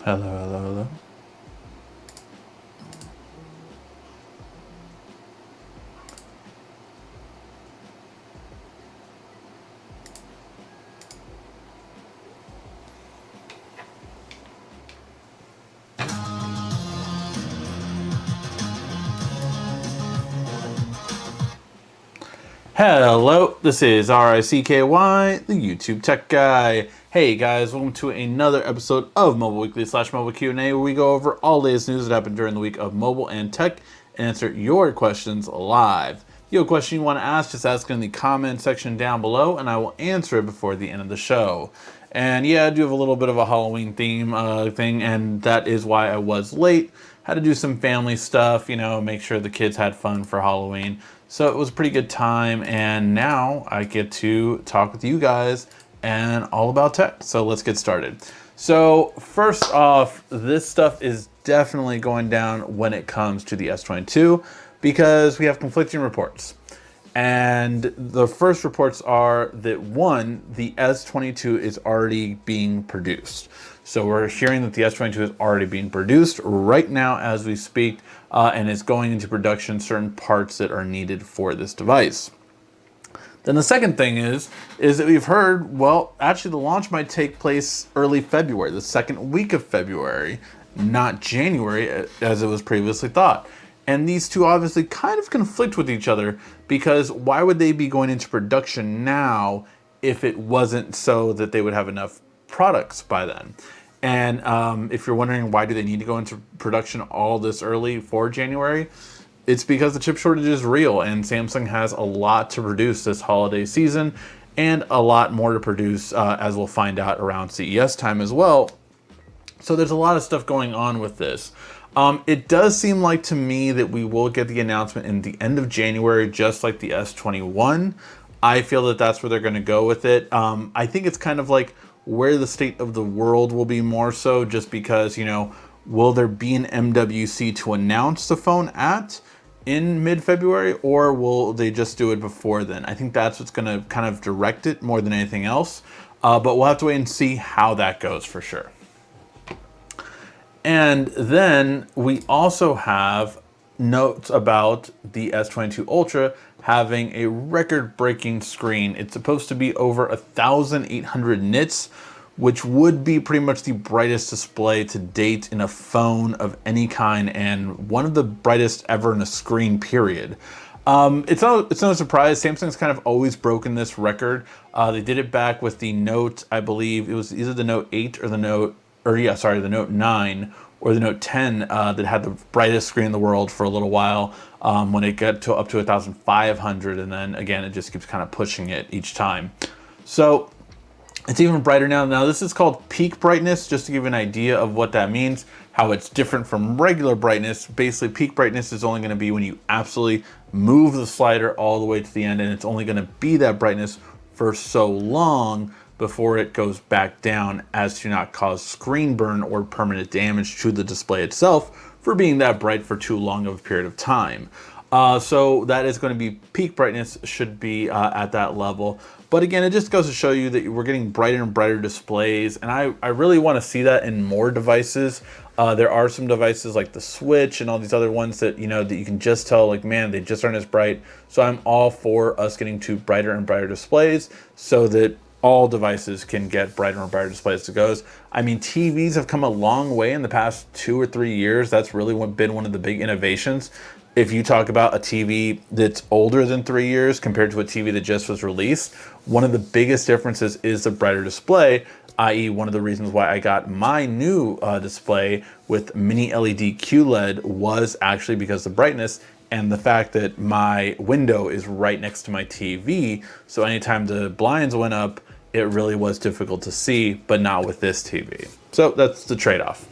Hello, hello, hello. Hello, this is RICKY, the YouTube Tech Guy. Hey guys, welcome to another episode of Mobile Weekly / Mobile Q&A, where we go over all the latest news that happened during the week of mobile and tech and answer your questions live. If you have a question you want to ask, just ask it in the comment section down below, and I will answer it before the end of the show. And yeah, I do have a little bit of a Halloween theme thing, and that is why I was late. Had to do some family stuff, make sure the kids had fun for Halloween. So it was a pretty good time, and now I get to talk with you guys and all about tech. So let's get started. So first off, this stuff is definitely going down when it comes to the S22 because we have conflicting reports. And the first reports are that one, the S22 is already being produced. So we're hearing that the S22 is already being produced right now as we speak, and is going into production certain parts that are needed for this device. Then the second thing is that we've heard, well, actually the launch might take place early February, the second week of February, not January as it was previously thought. And these two obviously kind of conflict with each other, because why would they be going into production now if it wasn't so that they would have enough products by then? And if you're wondering why do they need to go into production all this early for January, it's because the chip shortage is real, and Samsung has a lot to produce this holiday season and a lot more to produce as we'll find out around CES time as well. So there's a lot of stuff going on with this. It does seem like to me that we will get the announcement in the end of January, just like the S21. I feel that that's where they're going to go with it. I think it's kind of like where the state of the world will be more so, just because, will there be an MWC to announce the phone at in mid-February, or will they just do it before then? I think that's what's going to kind of direct it more than anything else. But we'll have to wait and see how that goes for sure. And then we also have notes about the S22 Ultra having a record-breaking screen. It's supposed to be over 1,800 nits, which would be pretty much the brightest display to date in a phone of any kind, and one of the brightest ever in a screen, period. It's no surprise. Samsung's kind of always broken this record. They did it back with the Note, I believe it was either the Note 8 or the Note 9 or the Note 10 that had the brightest screen in the world for a little while when it got to up to 1,500, and then again it just keeps kind of pushing it each time. So it's even brighter now. Now this is called peak brightness, just to give you an idea of what that means, how it's different from regular brightness. Basically, peak brightness is only going to be when you absolutely move the slider all the way to the end, and it's only going to be that brightness for so long before it goes back down, as to not cause screen burn or permanent damage to the display itself for being that bright for too long of a period of time. So that is going to be peak brightness, should be at that level. But again, it just goes to show you that we're getting brighter and brighter displays, and I really want to see that in more devices. There are some devices like the Switch and all these other ones that, that you can just tell, like, man, they just aren't as bright. So I'm all for us getting to brighter and brighter displays so that all devices can get brighter and brighter displays to goes. I mean, TVs have come a long way in the past 2 or 3 years. That's really been one of the big innovations. If you talk about a TV that's older than 3 years compared to a TV that just was released, one of the biggest differences is the brighter display, i.e. one of the reasons why I got my new display with mini LED QLED was actually because of the brightness and the fact that my window is right next to my TV. So anytime the blinds went up, it really was difficult to see, but not with this TV. So that's the trade-off.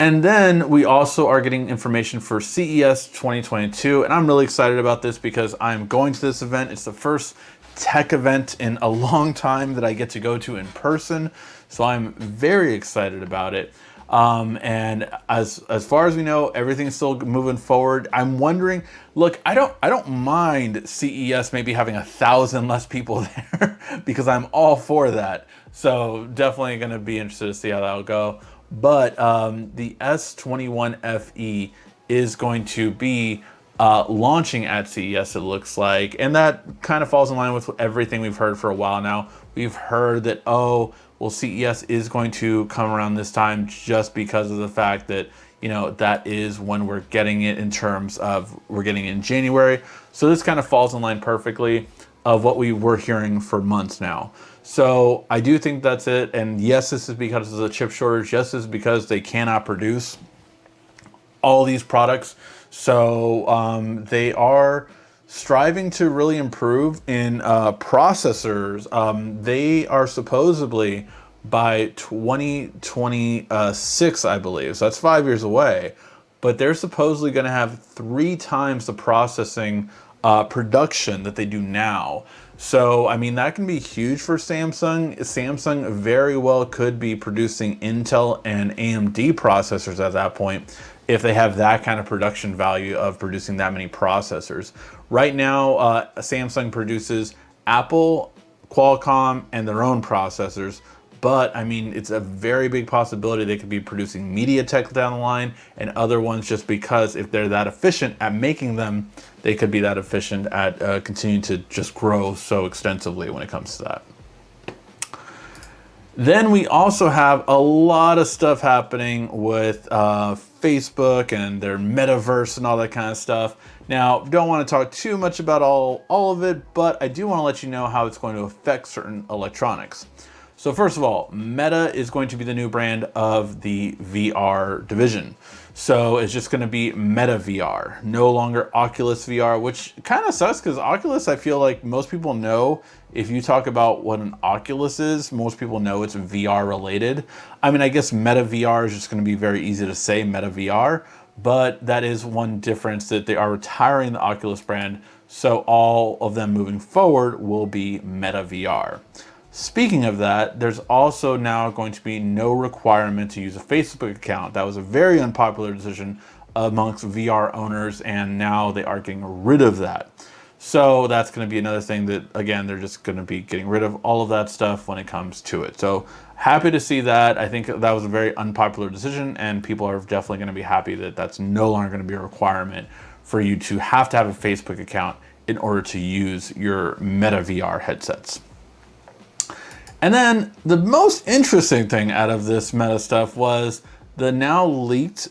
And then we also are getting information for CES 2022, and I'm really excited about this because I'm going to this event. It's the first tech event in a long time that I get to go to in person, so I'm very excited about it. And as far as we know, everything's still moving forward. I'm wondering, look, I don't mind CES maybe having 1,000 less people there because I'm all for that. So definitely going to be interested to see how that'll go. But the S21 FE is going to be launching at CES, it looks like. And that kind of falls in line with everything we've heard for a while now. We've heard that, oh, well, CES is going to come around this time just because of the fact that, you know, that is when we're getting it in terms of we're getting it in January. So this kind of falls in line perfectly of what we were hearing for months now. So I do think that's it. And yes, this is because of the chip shortage. Yes, this is because they cannot produce all these products. So they are striving to really improve in processors. They are supposedly by 2026, I believe. So that's 5 years away. But they're supposedly going to have 3 times the processing production that they do now. So, I mean, that can be huge for Samsung. Samsung very well could be producing Intel and AMD processors at that point if they have that kind of production value of producing that many processors. Right now, Samsung produces Apple, Qualcomm, and their own processors. But, I mean, it's a very big possibility they could be producing MediaTek down the line and other ones just because if they're that efficient at making them, they could be that efficient at continuing to just grow so extensively when it comes to that. Then we also have a lot of stuff happening with Facebook and their metaverse and all that kind of stuff. Now, don't want to talk too much about all of it, but I do want to let you know how it's going to affect certain electronics. So first of all, Meta is going to be the new brand of the VR division. So it's just going to be Meta VR, no longer Oculus VR, which kind of sucks because Oculus, I feel like most people know. If you talk about what an Oculus is, most people know it's VR related. I mean, I guess Meta VR is just going to be very easy to say, Meta VR, but that is one difference, that they are retiring the Oculus brand. So all of them moving forward will be Meta VR. Speaking of that, there's also now going to be no requirement to use a Facebook account. That was a very unpopular decision amongst VR owners, and now they are getting rid of that. So that's going to be another thing that, again, they're just going to be getting rid of all of that stuff when it comes to it. So happy to see that. I think that was a very unpopular decision, and people are definitely going to be happy that that's no longer going to be a requirement for you to have a Facebook account in order to use your Meta VR headsets. And then the most interesting thing out of this Meta stuff was the now leaked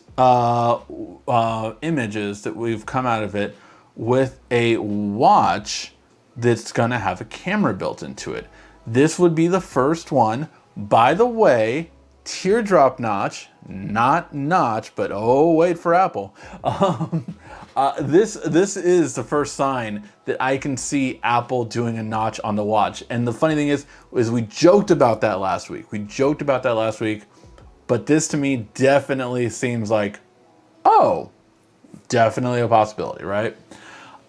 images that we've come out of it with a watch that's going to have a camera built into it. This would be the first one. By the way, teardrop notch, not notch, but oh, wait for Apple. This is the first sign that I can see Apple doing a notch on the watch. And the funny thing is we joked about that last week. But this to me definitely seems like, oh, definitely a possibility, right?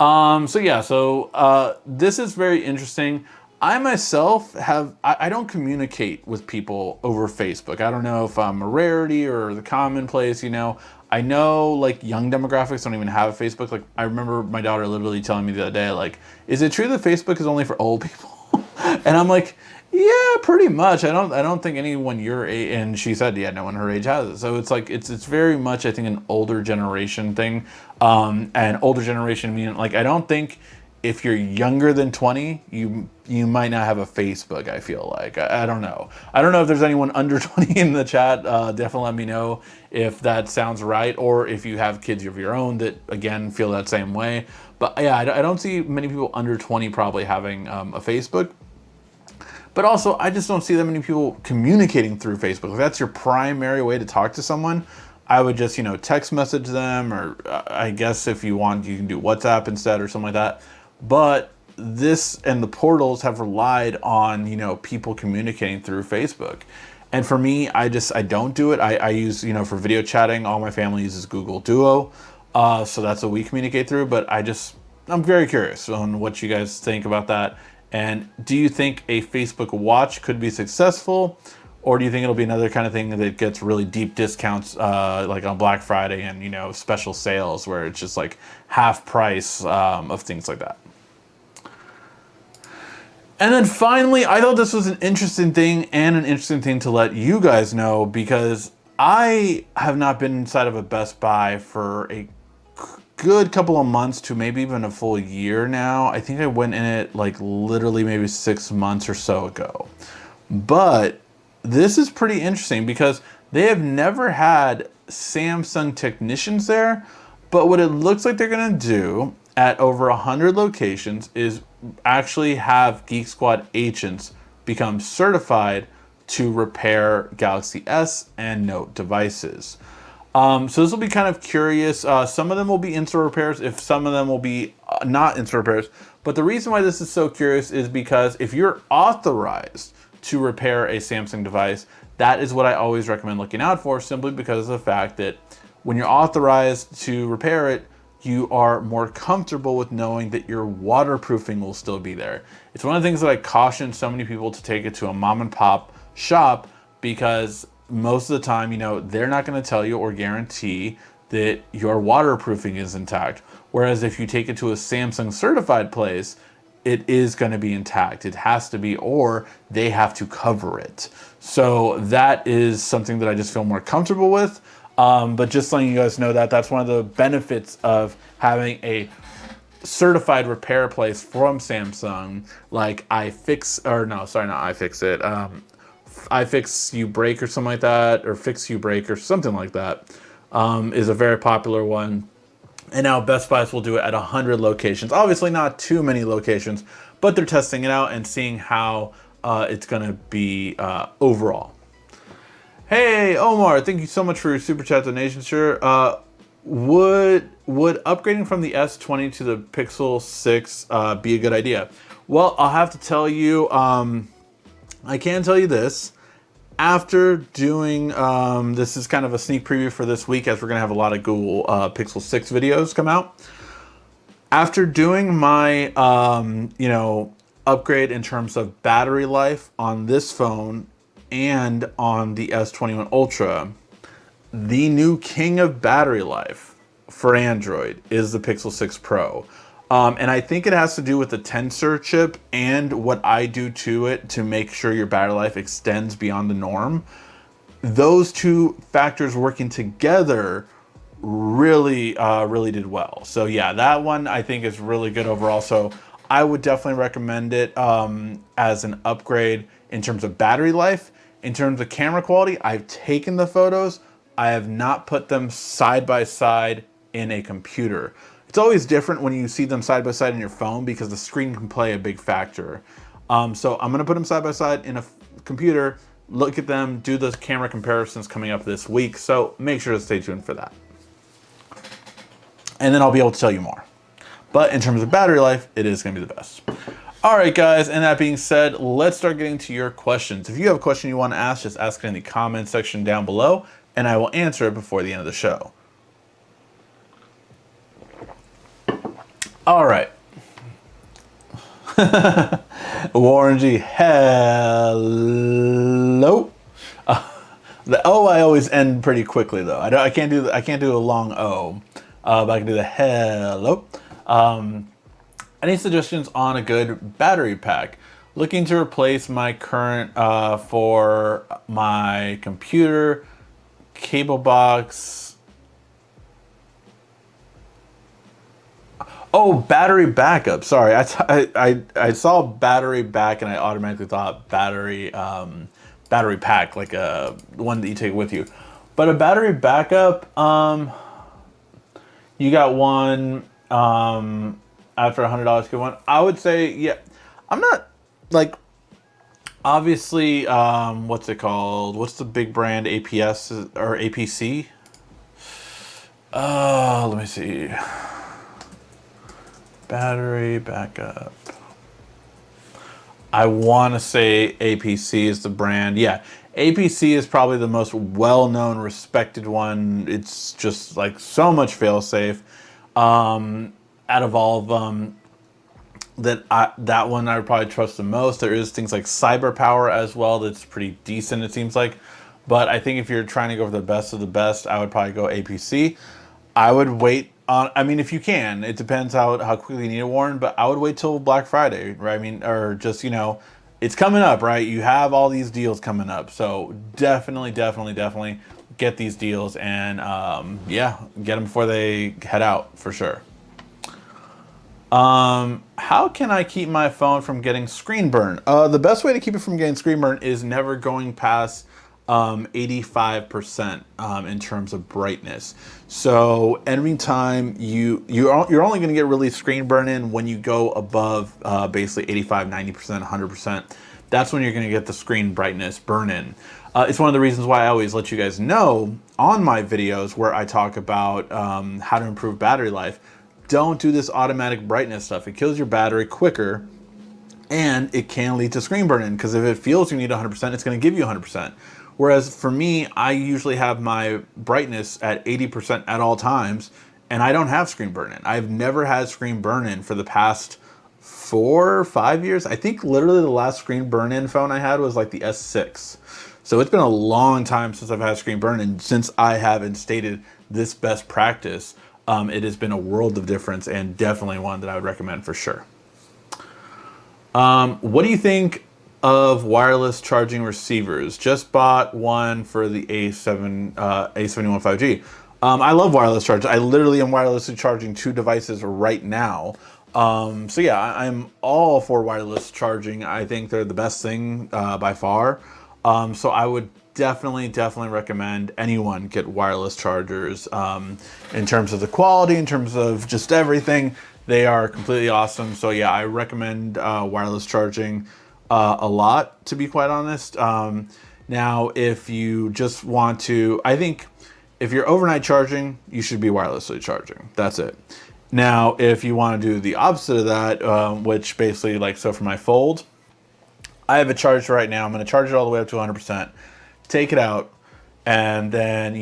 So this is very interesting. I myself I don't communicate with people over Facebook. I don't know if I'm a rarity or the commonplace, you know. I know like young demographics don't even have a Facebook. Like I remember my daughter literally telling me the other day, like, is it true that Facebook is only for old people? And I'm like, yeah, pretty much. I don't think anyone your age, and she said, yeah, no one her age has it. So it's like, it's very much, I think, an older generation thing. And older generation meaning, like, I don't think if you're younger than 20, you might not have a Facebook, I feel like. I don't know. I don't know if there's anyone under 20 in the chat. Definitely let me know if that sounds right, or if you have kids of your own that, again, feel that same way. But yeah, I don't see many people under 20 probably having a Facebook. But also, I just don't see that many people communicating through Facebook. If that's your primary way to talk to someone, I would just, text message them, or I guess if you want, you can do WhatsApp instead or something like that. But this and the portals have relied on, people communicating through Facebook. And for me, I don't do it. I use, for video chatting, all my family uses Google Duo. So that's what we communicate through. But I'm very curious on what you guys think about that. And do you think a Facebook watch could be successful? Or do you think it'll be another kind of thing that gets really deep discounts, like on Black Friday and, you know, special sales where it's just like half price of things like that? And then finally, I thought this was an interesting thing and an interesting thing to let you guys know, because I have not been inside of a Best Buy for a good couple of months to maybe even a full year now. I think I went in it like literally maybe 6 months or so ago. But this is pretty interesting because they have never had Samsung technicians there. But what it looks like they're going to do at over 100 locations is actually have Geek Squad agents become certified to repair Galaxy S and Note devices. So this will be kind of curious. Some of them will be in-store repairs, if some of them will be not in-store repairs. But the reason why this is so curious is because if you're authorized to repair a Samsung device, that is what I always recommend looking out for, simply because of the fact that when you're authorized to repair it, you are more comfortable with knowing that your waterproofing will still be there. It's one of the things that I caution so many people to take it to a mom and pop shop, because most of the time, you know, they're not going to tell you or guarantee that your waterproofing is intact. Whereas if you take it to a Samsung certified place, it is going to be intact. It has to be, or they have to cover it. So that is something that I just feel more comfortable with. But just letting you guys know that that's one of the benefits of having a certified repair place from Samsung, like iFix You Break or something like that, or Fix You Break or something like that, is a very popular one. And now Best Buys will do it at 100 locations. Obviously not too many locations, but they're testing it out and seeing how it's going to be overall. Hey, Omar, thank you so much for your super chat donation. Sure. Would upgrading from the S20 to the Pixel 6 be a good idea? Well, I'll have to tell you, I can tell you this. After doing, this is kind of a sneak preview for this week, as we're going to have a lot of Google Pixel 6 videos come out. After doing my, upgrade in terms of battery life on this phone and on the S21 Ultra, the new king of battery life for Android is the Pixel 6 Pro. And I think it has to do with the Tensor chip and what I do to it to make sure your battery life extends beyond the norm. Those two factors working together really did well. So yeah, that one I think is really good overall. So I would definitely recommend it as an upgrade in terms of battery life. In terms of camera quality, I've taken the photos. I have not put them side by side in a computer. It's always different when you see them side by side in your phone because the screen can play a big factor. So I'm gonna put them side by side in a computer, look at them, do those camera comparisons coming up this week. So make sure to stay tuned for that. And then I'll be able to tell you more. But in terms of battery life, it is gonna be the best. All right, guys, and that being said, let's start getting to your questions. If you have a question you want to ask, just ask it in the comment section down below, and I will answer it before the end of the show. All right. Warren G, hello. The O I always end pretty quickly though. I can't do a long O, but I can do the hello. Any suggestions on a good battery pack? Looking to replace my current for my computer, cable box. Oh, battery backup. Sorry, I saw battery back and I automatically thought battery pack, like a one that you take with you. But a battery backup, you got one after $100 get one. I would say, yeah. I'm not like, obviously, what's it called? What's the big brand? APS or APC? Let me see. Battery backup. I want to say APC is the brand. Yeah, APC is probably the most well-known, respected one. It's just like so much fail-safe. Out of all of them, that one I would probably trust the most. There is things like Cyber Power as well that's pretty decent, it seems like. But I think if you're trying to go for the best of the best, I would probably go APC. I would wait on, I mean, if you can, it depends how quickly you need it worn, but I would wait till Black Friday, right? I mean, or just, it's coming up, right? You have all these deals coming up. So definitely get these deals and, yeah, get them before they head out for sure. How can I keep my phone from getting screen burn? The best way to keep it from getting screen burn is never going past 85% in terms of brightness. So every time you're only going to get really screen burn in when you go above basically 85, 90%, 100%. That's when you're going to get the screen brightness burn in. It's one of the reasons why I always let you guys know on my videos where I talk about how to improve battery life. Don't do this automatic brightness stuff. It kills your battery quicker and it can lead to screen burn-in because if it feels you need 100%, it's going to give you 100%. Whereas for me, I usually have my brightness at 80% at all times and I don't have screen burn-in. I've never had screen burn-in for the past 4 or 5 years. I think literally the last screen burn-in phone I had was like the S6. So it's been a long time since I've had screen burn-in. Since I have instated this best practice, it has been a world of difference and definitely one that I would recommend for sure. What do you think of wireless charging receivers? Just bought one for the A71 5G. I love wireless charging. I literally am wirelessly charging 2 devices right now. So yeah, I'm all for wireless charging. I think they're the best thing by far. So I would definitely recommend anyone get wireless chargers. In terms of the quality, in terms of just everything, they are completely awesome. So yeah, I recommend wireless charging a lot, to be quite honest. Now, if you just want to, I think if you're overnight charging, you should be wirelessly charging. That's it. Now, if you want to do the opposite of that, which basically like, so for my Fold, I have it charged right now. I'm going to charge it all the way up to 100%. Take it out, and then,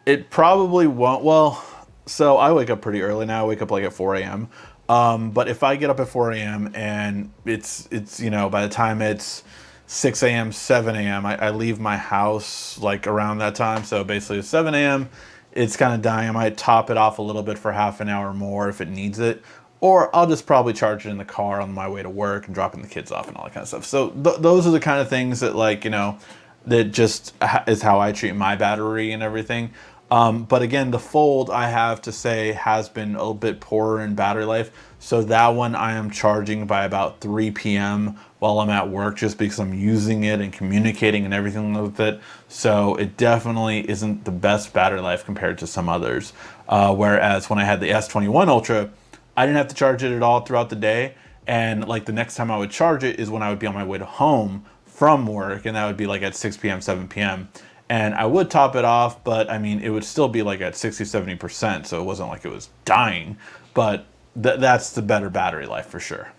it probably won't, well, so I wake up pretty early now. I wake up like at 4 a.m. But if I get up at 4 a.m. and it's by the time it's 6 a.m., 7 a.m., I leave my house like around that time. So basically at 7 a.m., it's kind of dying. I might top it off a little bit for half an hour more if it needs it. Or I'll just probably charge it in the car on my way to work and dropping the kids off and all that kind of stuff. So those are the kind of things that that just is how I treat my battery and everything. But again, the Fold, I have to say, has been a little bit poorer in battery life. So that one I am charging by about 3 p.m. while I'm at work, just because I'm using it and communicating and everything with it. So it definitely isn't the best battery life compared to some others. Whereas when I had the S21 Ultra, I didn't have to charge it at all throughout the day. And like the next time I would charge it is when I would be on my way to home from work, and that would be like at 6 p.m., 7 p.m. And I would top it off, but I mean, it would still be like at 60, 70%. So it wasn't like it was dying, but that's the better battery life for sure.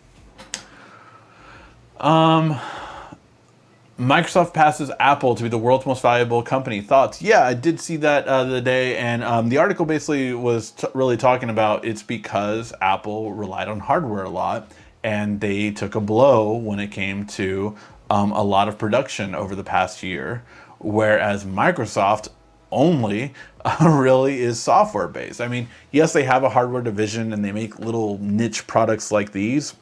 Microsoft passes Apple to be the world's most valuable company. Thoughts? Yeah, I did see that the other day, and the article basically was really talking about it's because Apple relied on hardware a lot, and they took a blow when it came to a lot of production over the past year, whereas Microsoft only really is software based. I mean, yes, they have a hardware division and they make little niche products like these,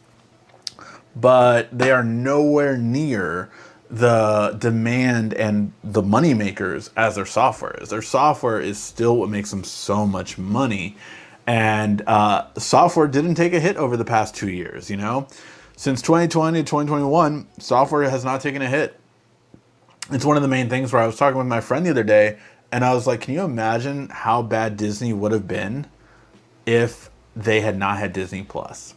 but they are nowhere near the demand and the money makers as their software is. Their software is still what makes them so much money. And software didn't take a hit over the past 2 years, Since 2020 to 2021, software has not taken a hit. It's one of the main things where I was talking with my friend the other day, and I was like, can you imagine how bad Disney would have been if they had not had Disney Plus?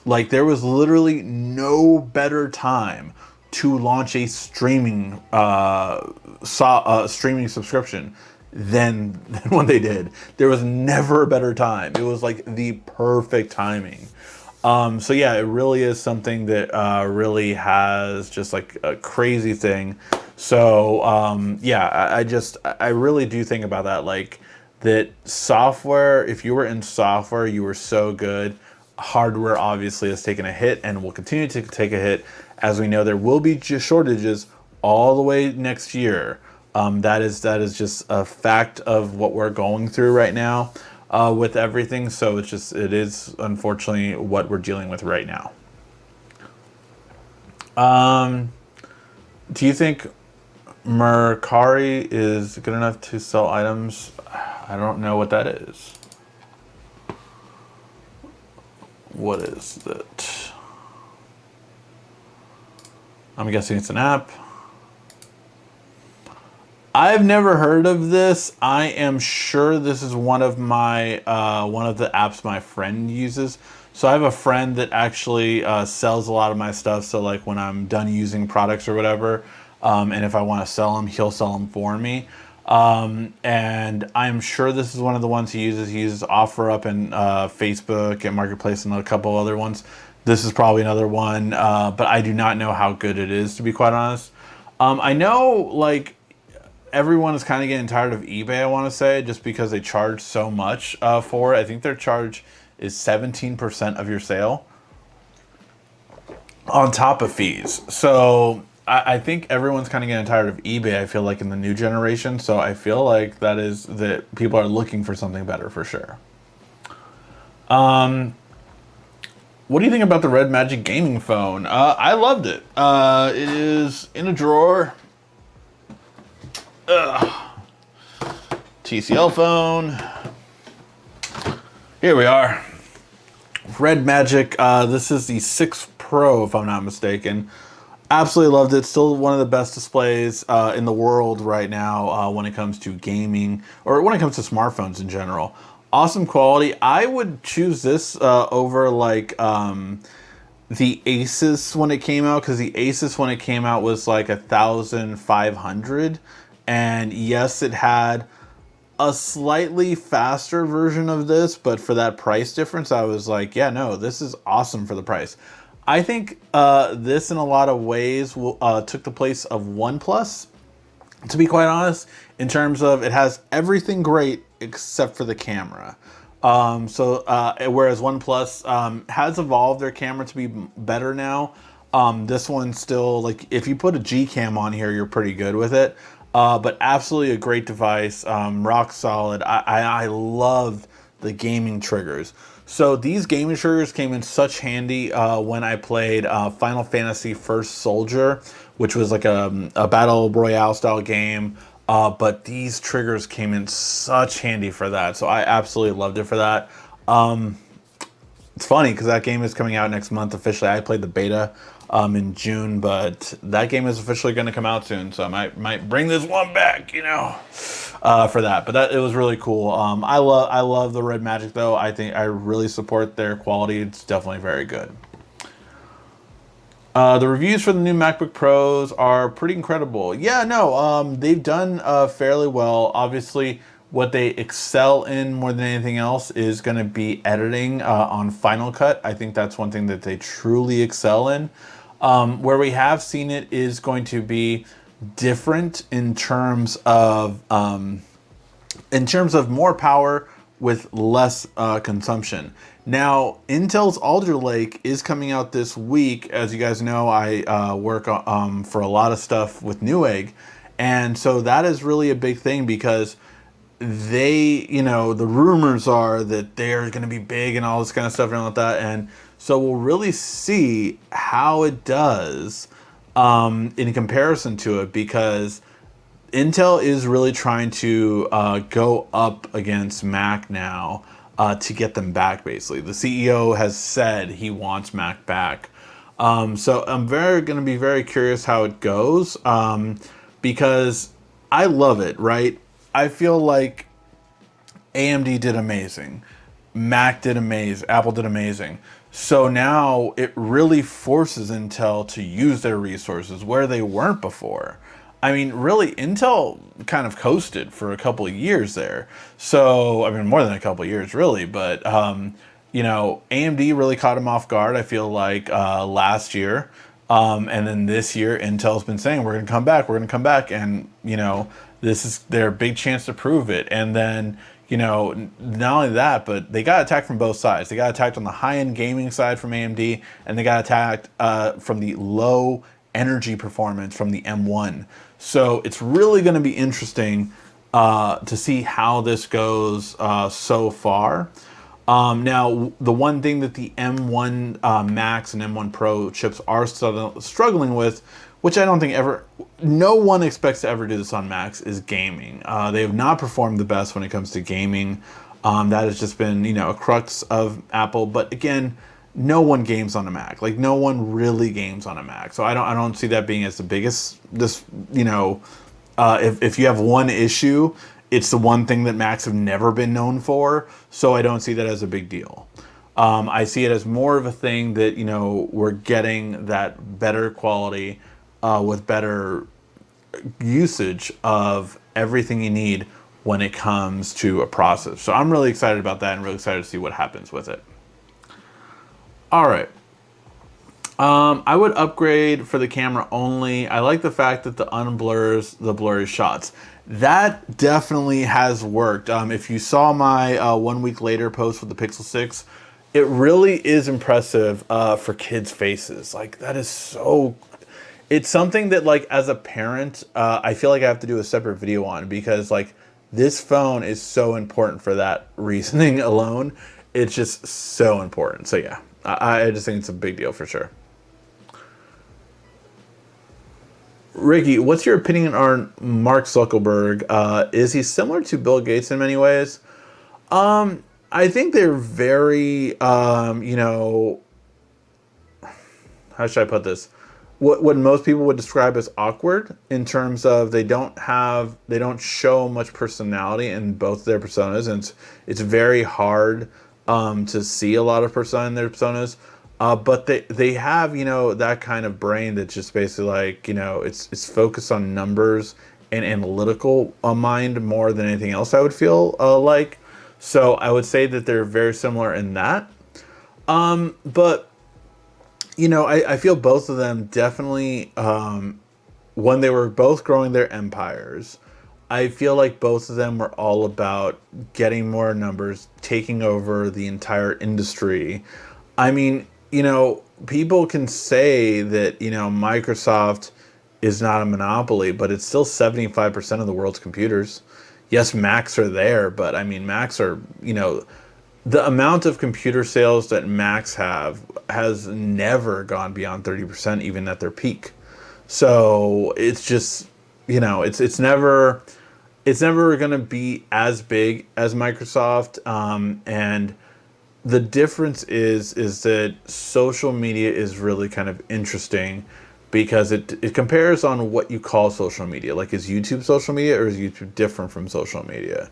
Like, there was literally no better time to launch a streaming streaming subscription than when they did. There was never a better time. It was like the perfect timing. So yeah, it really is something that really has just like a crazy thing. So yeah, I really do think about that, like that software, if you were in software, you were so good. hardware obviously has taken a hit and will continue to take a hit. As we know, there will be shortages all the way next year. That is just a fact of what we're going through right now with everything. So it is unfortunately what we're dealing with right now. Do you think Mercari is good enough to sell items? I don't know what that is. What is that? I'm guessing it's an app. I've never heard of this. I am sure this is one of my one of the apps my friend uses. So I have a friend that actually sells a lot of my stuff. So like when I'm done using products or whatever, and if I want to sell them, he'll sell them for me. And I'm sure this is one of the ones he uses. He uses OfferUp and Facebook and Marketplace and a couple other ones. This is probably another one, but I do not know how good it is, to be quite honest. I know like everyone is kind of getting tired of eBay, I want to say, just because they charge so much for it. I think their charge is 17% of your sale on top of fees. So I think everyone's kind of getting tired of eBay, I feel like, in the new generation. So I feel like that people are looking for something better for sure. What do you think about the Red Magic gaming phone? I loved it. It is in a drawer. TCL phone. Here we are. Red Magic. This is the 6 Pro, if I'm not mistaken. Absolutely loved it. Still one of the best displays in the world right now when it comes to gaming, or when it comes to smartphones in general. Awesome quality. I would choose this over like the Asus when it came out, because the Asus when it came out was like 1,500, and yes, it had a slightly faster version of this, but for that price difference, I was like, yeah, no, this is awesome for the price. I think this in a lot of ways took the place of OnePlus, to be quite honest, in terms of it has everything great except for the camera. Whereas OnePlus has evolved their camera to be better now. This one still, like, if you put a G cam on here, you're pretty good with it. But absolutely a great device, rock solid. I love the gaming triggers. So these gaming triggers came in such handy when I played Final Fantasy First Soldier, which was like a battle royale style game. But these triggers came in such handy for that. So I absolutely loved it for that. It's funny because that game is coming out next month officially. I played the beta in June, but that game is officially going to come out soon. So I might bring this one back, you know, for that. But it was really cool. I love the Red Magic though. I think I really support their quality. It's definitely very good. The reviews for the new MacBook Pros are pretty incredible. Yeah, no, they've done fairly well. Obviously, what they excel in more than anything else is going to be editing on Final Cut. I think that's one thing that they truly excel in. Where we have seen it is going to be different in terms of more power with less consumption. Now, Intel's Alder Lake is coming out this week. As you guys know, I work for a lot of stuff with Newegg, and so that is really a big thing because they, you know, the rumors are that they're going to be big and all this kind of stuff and all that, and so we'll really see how it does in comparison to it, because Intel is really trying to go up against Mac now to get them back, basically. The CEO has said he wants Mac back. So I'm going to be very curious how it goes because I love it, right? I feel like AMD did amazing. Mac did amazing. Apple did amazing. So now it really forces Intel to use their resources where they weren't before. I mean, really, Intel kind of coasted for a couple of years there. So, I mean, more than a couple of years, really. But, you know, AMD really caught them off guard, I feel like, last year. And then this year, Intel's been saying, we're going to come back, we're going to come back. And, you know, this is their big chance to prove it. And then, not only that, but they got attacked from both sides. They got attacked on the high-end gaming side from AMD, and they got attacked from the low energy performance from the M1. So it's really going to be interesting to see how this goes so far. Now, the one thing that the M1 Max and M1 Pro chips are struggling with, which I don't think no one expects to ever do this on Macs, is gaming. They have not performed the best when it comes to gaming. That has just been, a crux of Apple. But again, no one games on a Mac. Like, no one really games on a Mac. So I don't see that being as the biggest, if you have one issue, it's the one thing that Macs have never been known for, so I don't see that as a big deal. I see it as more of a thing that, we're getting that better quality with better usage of everything you need when it comes to a processor. So I'm really excited about that and really excited to see what happens with it. All right. I would upgrade for the camera only. I like the fact that the unblurs the blurry shots. That definitely has worked. If you saw my 1 week later post with the Pixel 6, it really is impressive for kids' faces. Like, that is so... It's something that, like, as a parent, I feel like I have to do a separate video on, because, like, this phone is so important for that reasoning alone. It's just so important. So, yeah, I just think it's a big deal for sure. Ricky, what's your opinion on Mark Zuckerberg? Is he similar to Bill Gates in many ways? I think they're very, how should I put this? What most people would describe as awkward, in terms of they don't show much personality in both their personas, and it's very hard to see a lot of persona in their personas. But they have, that kind of brain that's just basically like, it's focused on numbers and analytical mind more than anything else, I would feel like. So I would say that they're very similar in that. But, I feel both of them definitely, when they were both growing their empires, I feel like both of them were all about getting more numbers, taking over the entire industry. I mean, people can say that, Microsoft is not a monopoly, but it's still 75% of the world's computers. Yes, Macs are there, but I mean, Macs are, the amount of computer sales that Macs has never gone beyond 30%, even at their peak. So it's just, it's never going to be as big as Microsoft. And the difference is that social media is really kind of interesting, because it compares on what you call social media. Like, is YouTube social media, or is YouTube different from social media?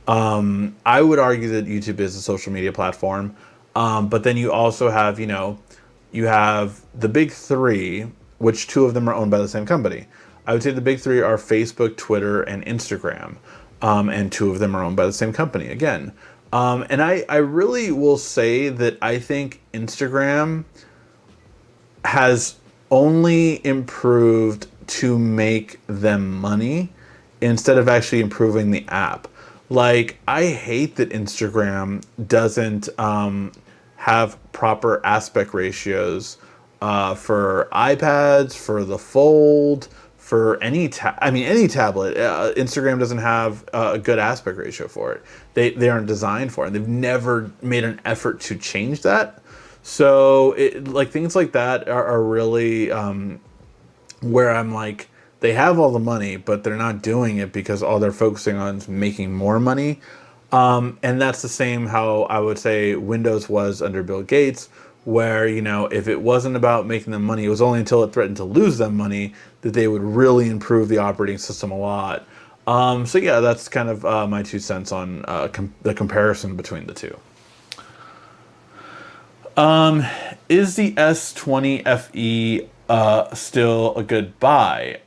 I would argue that YouTube is a social media platform. But then you also have, you have the big three, which two of them are owned by the same company. I would say the big three are Facebook, Twitter, and Instagram. And two of them are owned by the same company again. And I really will say that I think Instagram has only improved to make them money instead of actually improving the app. Like, I hate that Instagram doesn't have proper aspect ratios for iPads, for the Fold, for any tablet. Instagram doesn't have a good aspect ratio for it. They aren't designed for it. They've never made an effort to change that. So things like that are really where I'm like, they have all the money, but they're not doing it because all they're focusing on is making more money. And that's the same how I would say Windows was under Bill Gates, where, if it wasn't about making them money, it was only until it threatened to lose them money that they would really improve the operating system a lot. So yeah, that's kind of my 2 cents on the comparison between the two. Is the S20 FE still a good buy?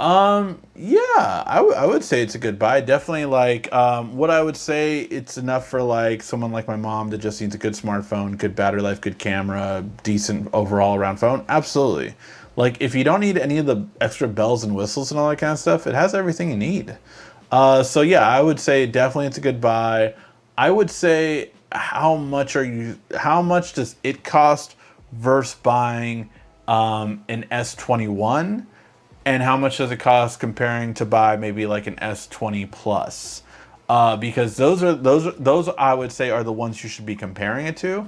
Yeah, I would say it's a good buy. Definitely, like, what I would say, it's enough for, like, someone like my mom that just needs a good smartphone, good battery life, good camera, decent overall around phone. Absolutely. Like, if you don't need any of the extra bells and whistles and all that kind of stuff, it has everything you need. So yeah, I would say definitely it's a good buy. I would say how much does it cost versus buying an S21, and how much does it cost comparing to buy maybe like an S20 Plus? Because those I would say are the ones you should be comparing it to.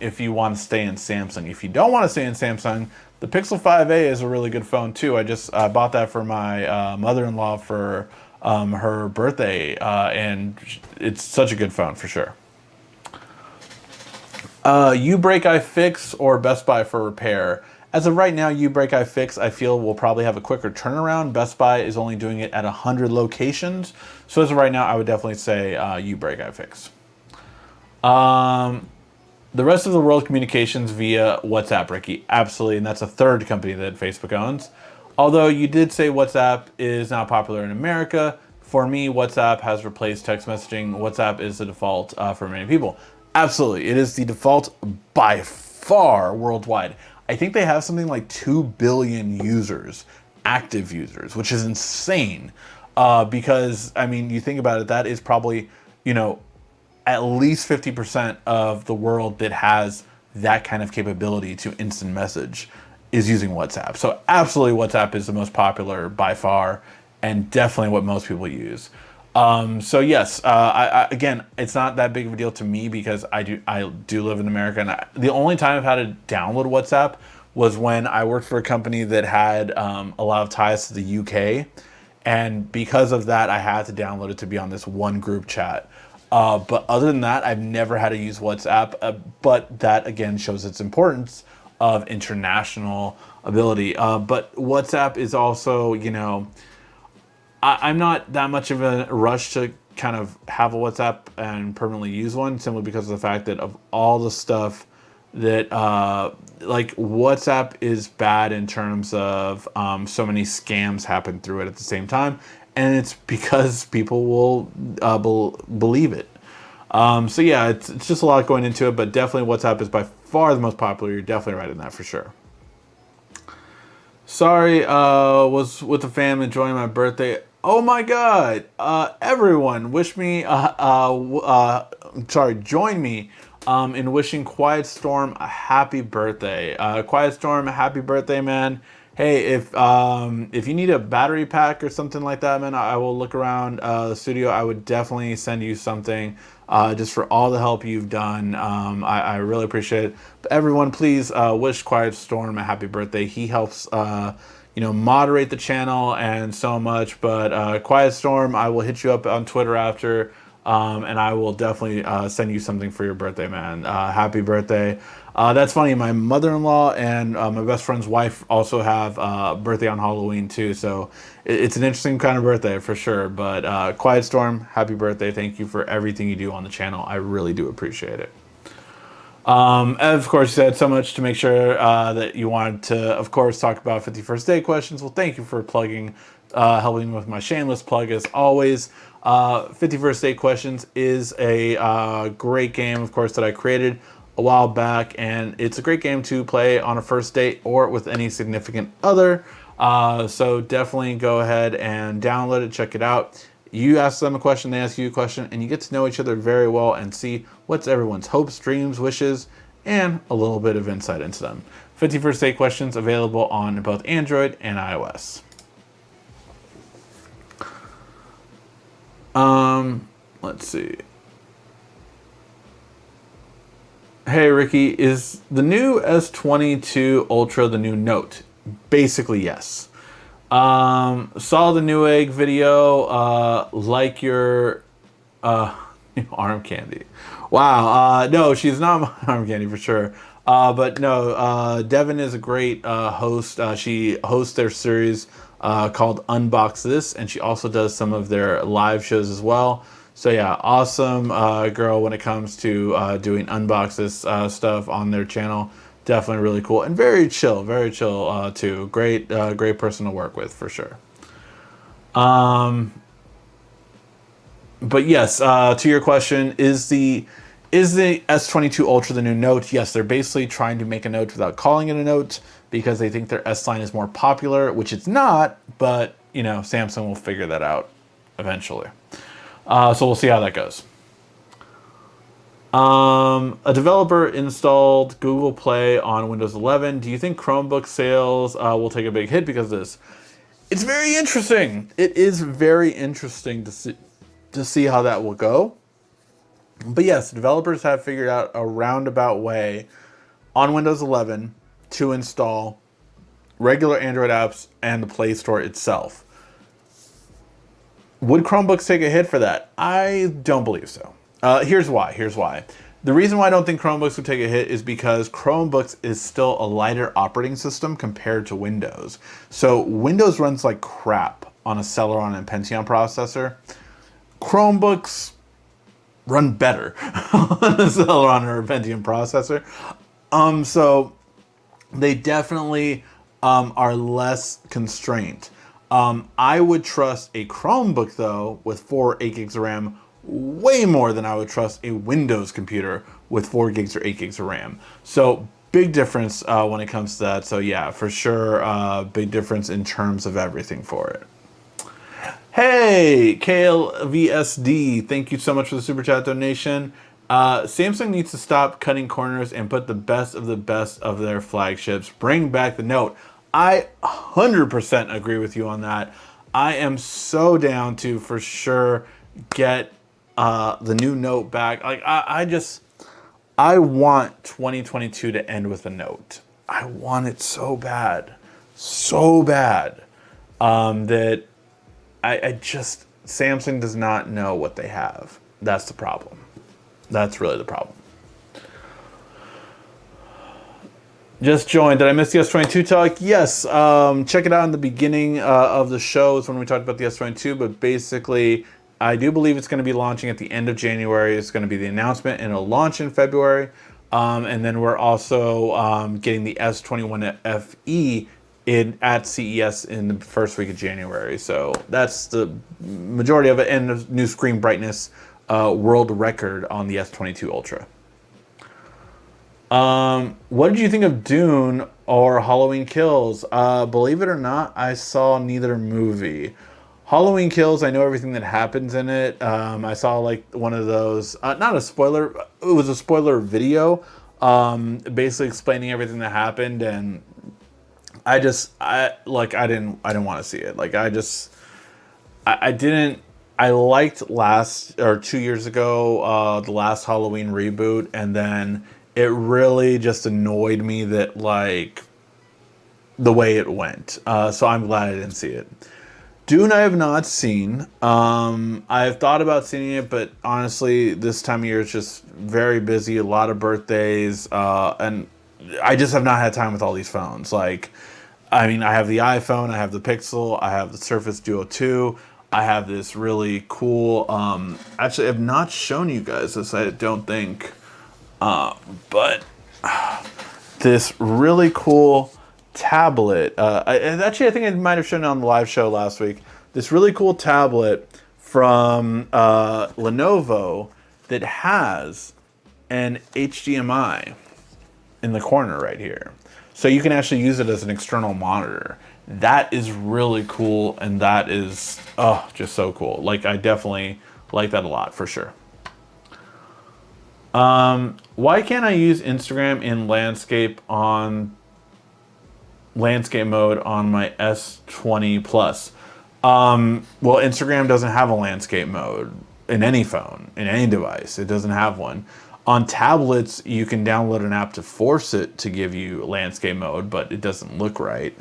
If you want to stay in Samsung. If you don't want to stay in Samsung, the Pixel 5a is a really good phone too. I just bought that for my mother-in-law for her birthday, and it's such a good phone for sure. You Break I Fix or Best Buy for repair. As of right now, You Break I Fix, I feel will probably have a quicker turnaround. Best Buy is only doing it at 100 locations. So as of right now, I would definitely say You Break I Fix. The rest of the world communications via WhatsApp, Ricky. Absolutely, and that's a third company that Facebook owns. Although you did say WhatsApp is now popular in America, for me, WhatsApp has replaced text messaging. WhatsApp is the default for many people. Absolutely, it is the default by far worldwide. I think they have something like 2 billion users, active users, which is insane. Because, I mean, you think about it, that is probably, you know, at least 50% of the world that has that kind of capability to instant message is using WhatsApp. So absolutely WhatsApp is the most popular by far, and definitely what most people use. So yes, again, it's not that big of a deal to me because I do live in America, and the only time I've had to download WhatsApp was when I worked for a company that had a lot of ties to the UK, and because of that, I had to download it to be on this one group chat. But other than that, I've never had to use WhatsApp. But that again shows its importance of international ability. But WhatsApp is also, you know, I'm not that much of a rush to kind of have a WhatsApp and permanently use one, simply because of the fact that of all the stuff that like WhatsApp is bad in terms of so many scams happen through it at the same time, and it's because people will believe it. So yeah, it's just a lot going into it, but definitely WhatsApp is by far the most popular. You're definitely right in that for sure. Sorry, was with the fam enjoying my birthday. Oh my God! Everyone, wish me. Join me in wishing Quiet Storm a happy birthday. Quiet Storm, happy birthday, man. Hey, if you need a battery pack or something like that, man, I will look around the studio. I would definitely send you something just for all the help you've done. I really appreciate it. But everyone, please wish Quiet Storm a happy birthday. He helps, moderate the channel and so much. But Quiet Storm, I will hit you up on Twitter after, and I will definitely send you something for your birthday, man. Happy birthday. That's funny. My mother-in-law and my best friend's wife also have a birthday on Halloween too. So it's an interesting kind of birthday for sure. But Quiet Storm, happy birthday. Thank you for everything you do on the channel. I really do appreciate it. And of course, you said so much to make sure that you wanted to, of course, talk about 51st Day questions. Well, thank you for plugging, helping with my shameless plug as always. 51st Day questions is a great game, of course, that I created a while back, and it's a great game to play on a first date or with any significant other. So definitely go ahead and download it, check it out. You ask them a question, they ask you a question, and you get to know each other very well and see what's everyone's hopes, dreams, wishes, and a little bit of insight into them. 51st Date questions available on both Android and iOS. Let's see. Hey Ricky, is the new S22 Ultra the new Note? Basically, yes. Saw the Newegg video, like your arm candy. Wow, no, she's not my arm candy for sure. But no, Devin is a great host. She hosts their series called Unbox This, and she also does some of their live shows as well. So yeah, awesome girl when it comes to doing Unbox This stuff on their channel. Definitely really cool and very chill too. Great person to work with for sure. But yes, to your question, is the S22 Ultra the new Note? Yes, they're basically trying to make a Note without calling it a Note because they think their S line is more popular, which it's not, but you know, Samsung will figure that out eventually. So we'll see how that goes. A developer installed Google Play on Windows 11. Do you think Chromebook sales will take a big hit because of this? It's very interesting. It is very interesting to see how that will go. But yes, developers have figured out a roundabout way on Windows 11 to install regular Android apps and the Play Store itself. Would Chromebooks take a hit for that? I don't believe so. Here's why. The reason why I don't think Chromebooks would take a hit is because Chromebooks is still a lighter operating system compared to Windows. So Windows runs like crap on a Celeron and Pentium processor. Chromebooks run better on a Celeron or a Pentium processor. So they definitely are less constrained. I would trust a Chromebook though with 4 or 8 gigs of RAM way more than I would trust a Windows computer with 4 gigs or 8 gigs of RAM. So big difference when it comes to that. So yeah, for sure, big difference in terms of everything for it. Hey, KLVSD, thank you so much for the Super Chat donation. Samsung needs to stop cutting corners and put the best of their flagships. Bring back the Note. I 100% agree with you on that. I am so down to, for sure, get the new Note back. Like I want 2022 to end with a Note. I want it so bad, that I just, Samsung does not know what they have. That's the problem. That's really the problem. Just joined. Did I miss the S22 talk? Yes. Check it out in the beginning of the show is when we talked about the S22. But basically, I do believe it's going to be launching at the end of January. It's going to be the announcement, and it'll launch in February. And then we're also getting the S21 FE at CES in the first week of January. So that's the majority of it. And the new screen brightness world record on the S22 Ultra. What did you think of Dune or Halloween Kills? Believe it or not, I saw neither movie. Halloween Kills, I know everything that happens in it. I saw like one of those, not a spoiler, it was a spoiler video, basically explaining everything that happened, and I didn't want to see it. Like I liked 2 years ago, the last Halloween reboot, and then it really just annoyed me that like the way it went. So I'm glad I didn't see it. Dune I have not seen. I've thought about seeing it, but honestly, this time of year is just very busy, a lot of birthdays, and I just have not had time with all these phones. Like, I mean, I have the iPhone, I have the Pixel, I have the Surface Duo 2, I have this really cool, actually I've not shown you guys this, I don't think, but this really cool tablet, I think I might have shown it on the live show last week, this really cool tablet from Lenovo that has an HDMI in the corner right here. So you can actually use it as an external monitor. That is really cool, and that is just so cool. Like, I definitely like that a lot, for sure. Why can't I use Instagram in landscape mode on my S20 Plus? Well, Instagram doesn't have a landscape mode in any phone, in any device. It doesn't have one. On tablets, you can download an app to force it to give you landscape mode, but it doesn't look right.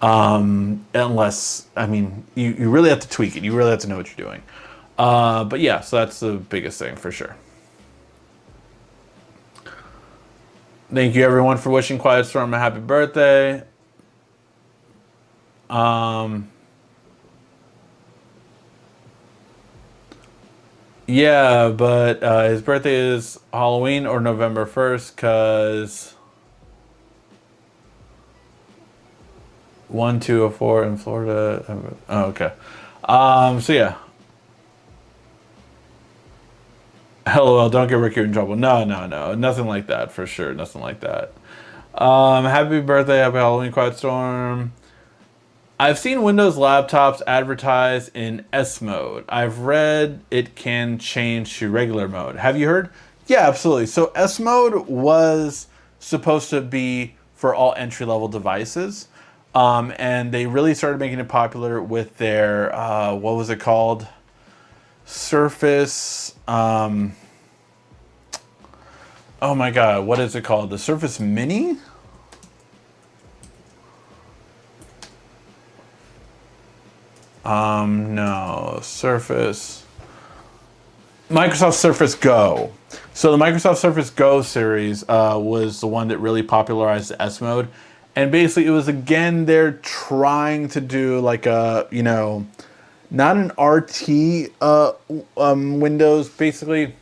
Unless, I mean, you really have to tweak it. You really have to know what you're doing. But yeah, so that's the biggest thing for sure. Thank you everyone for wishing Quiet Storm a happy birthday. Yeah, but his birthday is Halloween or November 1st, because 1204 in Florida. Oh, okay. So yeah. LOL, don't get Ricky in trouble. No. Nothing like that, for sure. Nothing like that. Happy birthday, happy Halloween, Quiet Storm. I've seen Windows laptops advertised in S mode. I've read it can change to regular mode. Have you heard? Yeah, absolutely. So S mode was supposed to be for all entry-level devices. And they really started making it popular with their, what was it called? Surface. Oh my God, what is it called? The Surface Mini? No, Surface. Microsoft Surface Go. So the Microsoft Surface Go series was the one that really popularized the S mode. And basically it was, again, they're trying to do like a, not an RT Windows. Basically,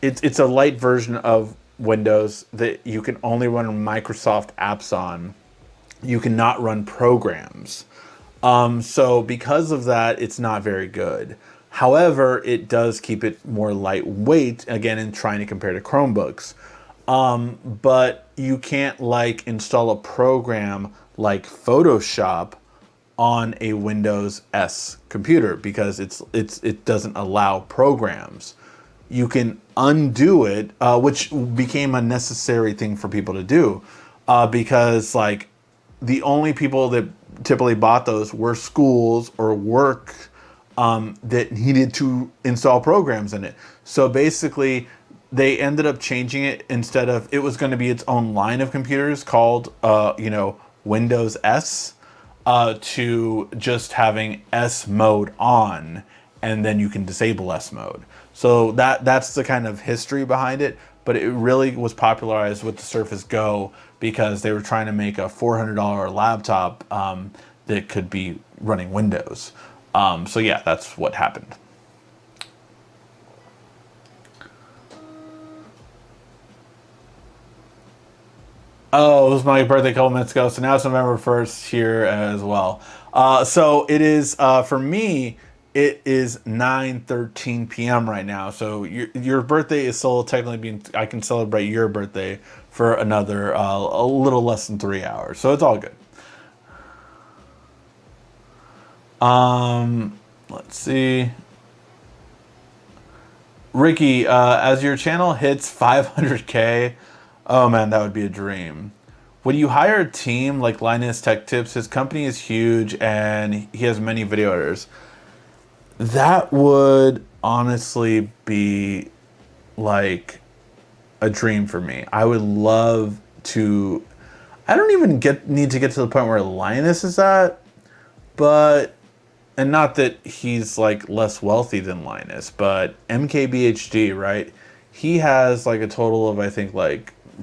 it's a light version of Windows that you can only run Microsoft apps on. You cannot run programs. So because of that, it's not very good. However, it does keep it more lightweight, again, in trying to compare to Chromebooks. But you can't install a program like Photoshop on a Windows S computer because it doesn't allow programs. You can undo it, which became a necessary thing for people to do, because the only people that typically bought those were schools or work that needed to install programs in it. So basically, they ended up changing it. Instead of, it was going to be its own line of computers called, Windows S, to just having S mode on, and then you can disable S mode. So that's the kind of history behind it. But it really was popularized with the Surface Go because they were trying to make a $400 laptop that could be running Windows. So yeah, that's what happened. Oh, it was my birthday a couple minutes ago, so now it's November 1st here as well. So it is, for me, it is 9:13 p.m. right now. So your birthday is still technically I can celebrate your birthday for another, a little less than 3 hours. So it's all good. Let's see. Ricky, as your channel hits 500K, oh man, that would be a dream. Would you hire a team like Linus Tech Tips? His company is huge and he has many video editors. That would honestly be like a dream for me. I would love to. I don't even need to get to the point where Linus is at, but, and not that he's less wealthy than Linus, but MKBHD, right? He has a total of, I think,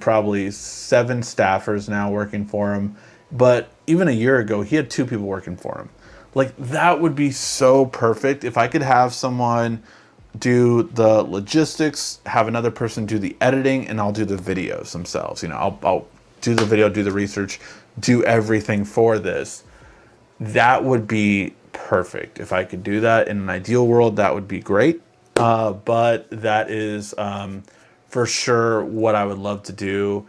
probably 7 staffers now working for him. But even a year ago, he had 2 people working for him. That would be so perfect if I could have someone do the logistics, have another person do the editing, and I'll do the videos themselves. I'll do the video, do the research, do everything for this. That would be perfect. If I could do that in an ideal world, that would be great. But that is for sure what I would love to do.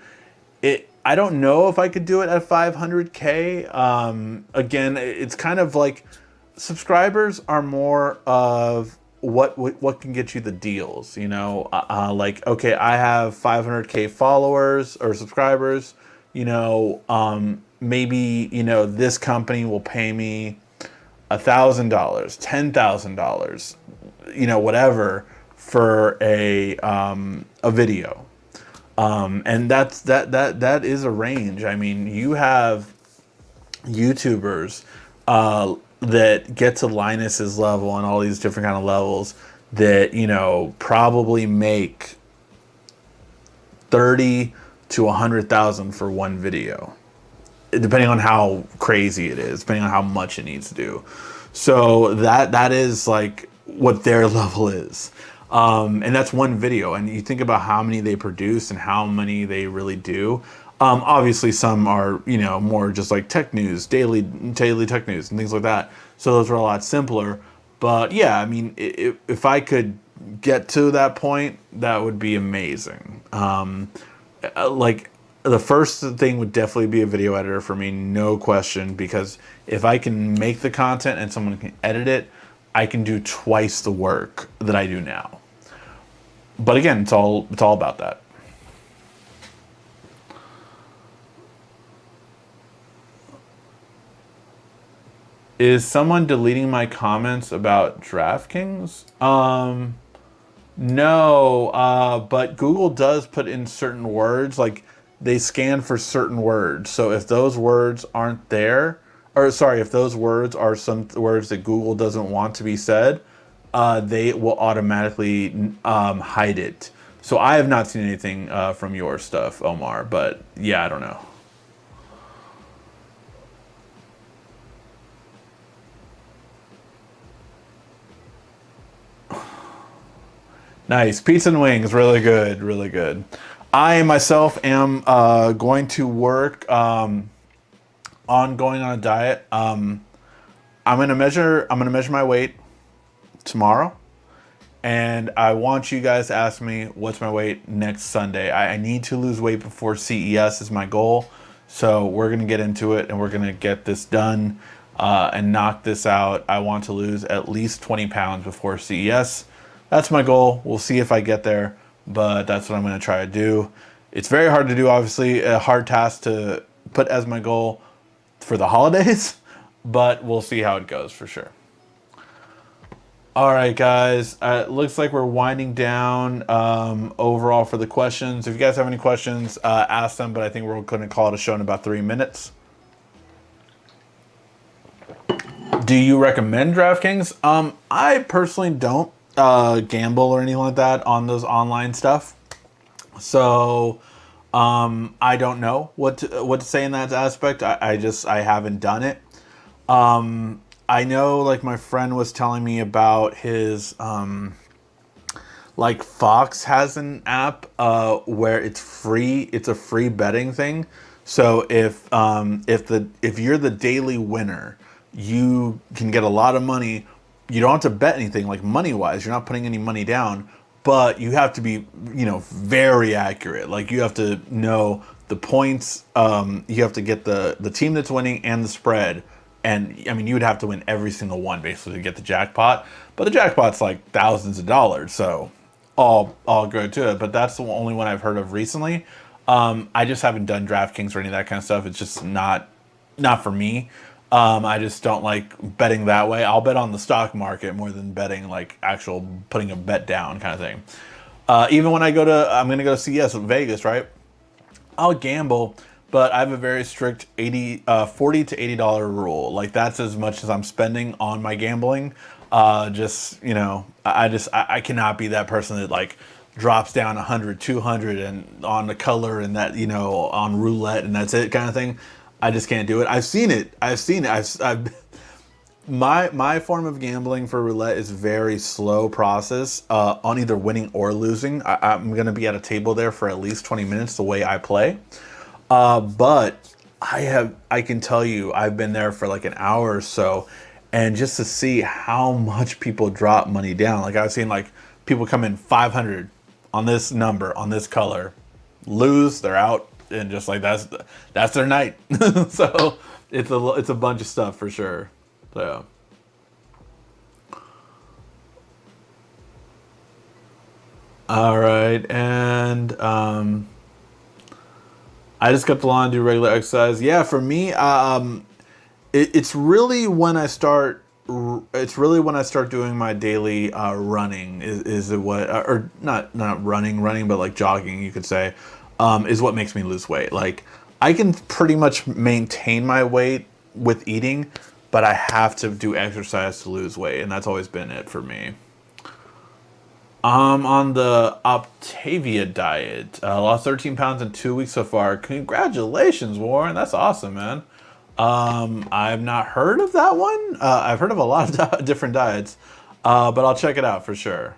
I don't know if I could do it at 500K. Again, it's kind of subscribers are more of what can get you the deals, okay, I have 500K followers or subscribers, maybe, this company will pay me $1,000, $10,000, whatever for a video. And that is a range. I mean, you have YouTubers that get to Linus's level and all these different kind of levels that, probably make 30 to 100,000 for one video, depending on how crazy it is, depending on how much it needs to do. So that is what their level is. And that's one video. And you think about how many they produce and how many they really do. Obviously some are, more just tech news, daily tech news and things like that. So those are a lot simpler. But yeah, I mean, if I could get to that point, that would be amazing. the first thing would definitely be a video editor for me, no question, because if I can make the content and someone can edit it, I can do twice the work that I do now. But again, it's all about that. Is someone deleting my comments about DraftKings? No, but Google does put in certain words, like they scan for certain words. So if those words aren't there, or sorry, if those words are some words that Google doesn't want to be said, they will automatically hide it. So I have not seen anything from your stuff, Omar, but yeah, I don't know. Nice. Pizza and wings, really good, really good. I myself am going to work on going on a diet. I'm gonna measure my weight tomorrow, and I want you guys to ask me what's my weight next Sunday. I need to lose weight before CES is my goal. So we're gonna get into it and we're gonna get this done and knock this out. I want to lose at least 20 pounds before CES. That's my goal. We'll see if I get there, but that's what I'm going to try to do. It's very hard to do, obviously, a hard task to put as my goal for the holidays, but we'll see how it goes for sure. All right, guys, it looks like we're winding down overall for the questions. If you guys have any questions, ask them, but I think we're going to call it a show in about 3 minutes. Do you recommend DraftKings? I personally don't gamble or anything like that on those online stuff. So I don't know what to say in that aspect. I haven't done it. I know, like, my friend was telling me about his like Fox has an app where it's free. It's a free betting thing. So if you're the daily winner, you can get a lot of money. You don't have to bet anything, like money-wise. You're not putting any money down, but you have to be, very accurate. Like, you have to know the points. You have to get the team that's winning and the spread. And, I mean, you would have to win every single one, basically, to get the jackpot. But the jackpot's like thousands of dollars, so all good to it. But that's the only one I've heard of recently. I just haven't done DraftKings or any of that kind of stuff. It's just not for me. I just don't like betting that way. I'll bet on the stock market more than betting, like, actual putting a bet down kind of thing. Even when I'm going to go to CES in Vegas, right? I'll gamble, but I have a very strict $40 to $80 rule. Like, that's as much as I'm spending on my gambling. I cannot be that person that, like, drops down 100, 200 and on the color and that, on roulette and that's it kind of thing. I just can't do it. I've seen it. My form of gambling for roulette is very slow process on either winning or losing. I'm going to be at a table there for at least 20 minutes the way I play. But I can tell you, I've been there for like an hour or so, and just to see how much people drop money down. Like, I've seen, like, people come in 500 on this number, on this color, lose, they're out. And just like that's their night. So it's a bunch of stuff for sure. So all right, and I just got the lawn to do regular exercise. Yeah, for me, it's really when I start. It's really when I start doing my daily running. Is it what, or not running, but like jogging, you could say. Is what makes me lose weight. Like, I can pretty much maintain my weight with eating, but I have to do exercise to lose weight, and that's always been it for me. On the Octavia diet, lost 13 pounds in 2 weeks so far. Congratulations, Warren. That's awesome, man. I've not heard of that one. I've heard of a lot of different diets, but I'll check it out for sure.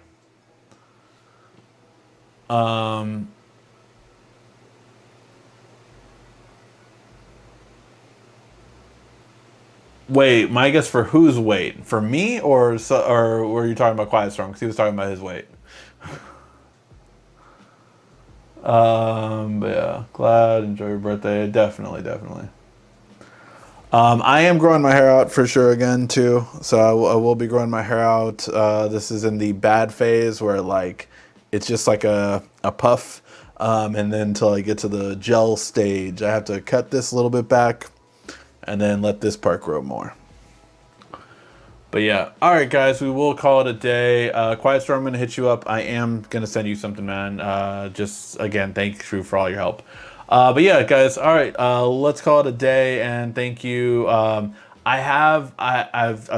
Wait, my guess for whose weight? For me, or were you talking about Quiet Storm? Because he was talking about his weight. But yeah, glad, enjoy your birthday. Definitely. I am growing my hair out for sure again too. So I will be growing my hair out. This is in the bad phase where like it's just like a puff. And then until I get to the gel stage, I have to cut this a little bit back and then let this part grow more. But yeah, all right, guys, we will call it a day. Quiet Storm, I'm going to hit you up. I am going to send you something, man. Just, again, thank you for all your help. But yeah, guys, all right, let's call it a day, and thank you. I've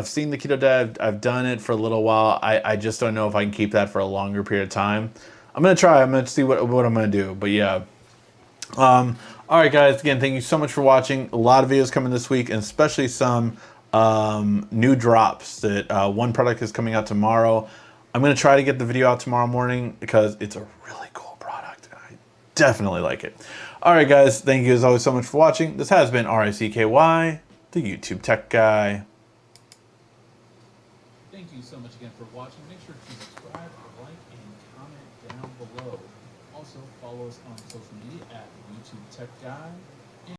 seen the keto diet. I've done it for a little while. I just don't know if I can keep that for a longer period of time. I'm going to try. I'm going to see what I'm going to do. But yeah. All right, guys. Again, thank you so much for watching. A lot of videos coming this week, and especially some new drops. That one product is coming out tomorrow. I'm gonna try to get the video out tomorrow morning because it's a really cool product, and I definitely like it. All right, guys. Thank you as always so much for watching. This has been RICKY, the YouTube Tech Guy. Thank you so much again for watching. Make sure to subscribe, like, and comment down below. Also, follow us on social media at YouTube Tech Guy.